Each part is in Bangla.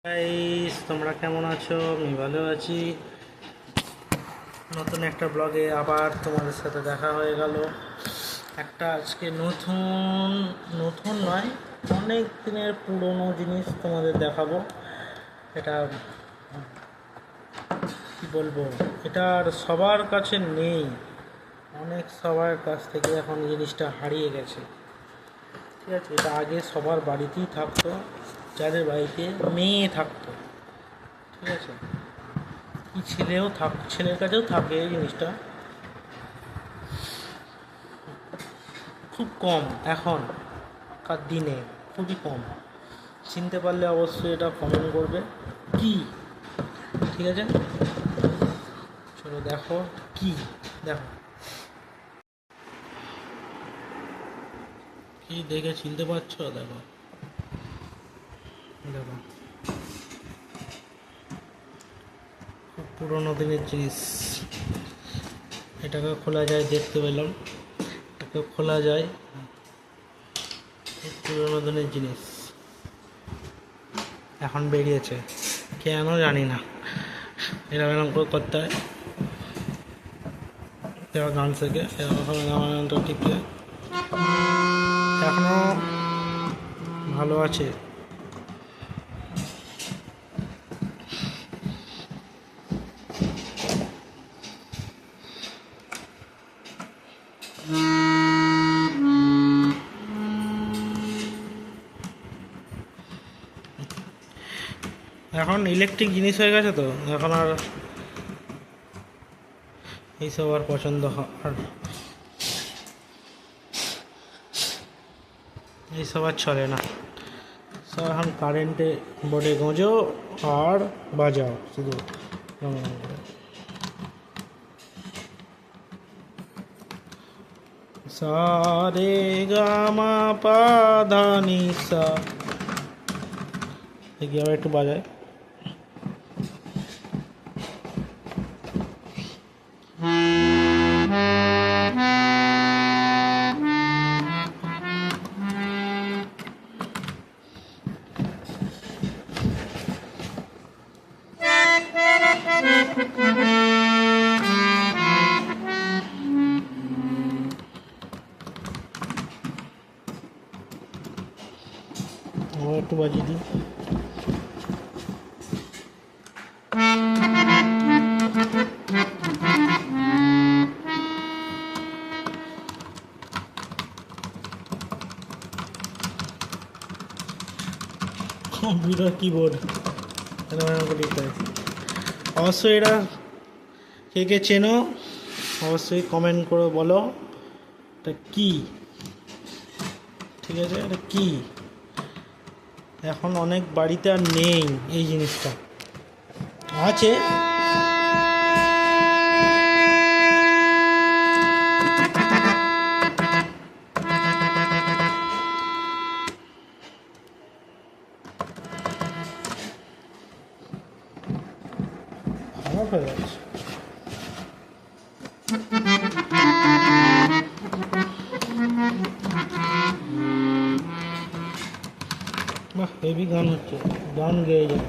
গাইস, তোমরা কেমন আছো? আমি ভালো আছি। নতুন একটা ব্লগে আবার তোমাদের সাথে দেখা হয়ে গেল। একটা আজকে নতুন নতুন নয়, অনেক দিনের পুরনো জিনিস তোমাদের দেখাবো। এটা কি বলবো, এটা আর সবার কাছে নেই। সবার কাছ থেকে এখন জিনিসটা হারিয়ে গেছে। ঠিক আছে, এটা আগে সবার বাড়িতেই থাকতো, যাদের বাড়িতে মেয়ে থাকতো। ঠিক আছে, কি ছেলের কাছেও থাকে এই জিনিসটা, খুব কম এখনকার দিনে, খুবই কম। চিনতে পারলে অবশ্যই এটা কমেন্ট করবে কি। ঠিক আছে, চলো দেখো কি। দেখো কি দেখে চিনতে পারছো? দেখো দেখো, খুব পুরোনো দিনের জিনিস। এটাকে খোলা যায়, দেখতে পেলাম এটাকে খোলা যায়। খুব পুরোনো দিনের জিনিস, এখন বেরিয়েছে, কেন জানি না। এরকম করে করতে হয়, গান থেকে এরকম ঠিক এখনো ভালো আছে। এখন ইলেকট্রিক জিনিস হয়ে গেছে তো, এখন আর এইসব আর পছন্দ আর এইসব আর চলে না। সব এখন কারেন্টে বোর্ডে গোঁজো আর বাজাও শুধু। সারে গামা পাধা নিসা, দেখি আবার একটু বাজায়। একটু বাজিয়ে দিই। কম্পিউটার কিবোর্ড অবশ্যই এটা কে কে চেনো অবশ্যই কমেন্ট করে বলো এটা কি। ঠিক আছে, এটা কি এখন অনেক বাড়িতে আর নেই এই জিনিসটা, আছে খারাপ হয়ে যাচ্ছে। বাহ, হেভি গান হচ্ছে, গান গেয়ে যায়।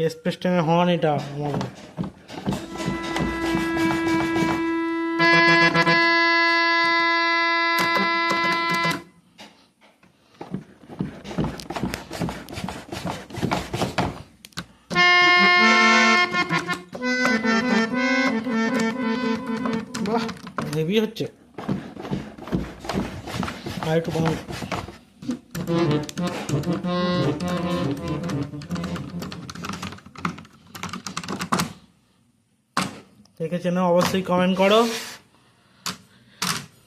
এক্সপ্রেস ট্রেনের হর্ন এটা আমার। বাহ, হেভি হচ্ছে। আর একটু কম। দেখেছে না? অবশ্যই কমেন্ট করো।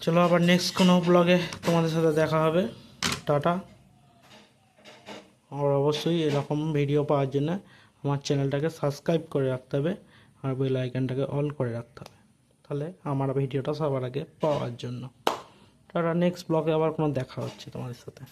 চলো আবার নেক্সট কোনো ব্লগে তোমাদের সাথে দেখা হবে। টাটা। আর অবশ্যই এরকম ভিডিও পাওয়ার জন্য আমার চ্যানেলটাকে সাবস্ক্রাইব করে রাখতে হবে আর বেল আইকনটাকে অল করে রাখতে হবে, তাহলে আমার ভিডিওটা সবার আগে পাওয়ার জন্য। তারা নেক্সট ব্লগে আবার কোনো দেখা হচ্ছে তোমাদের সাথে।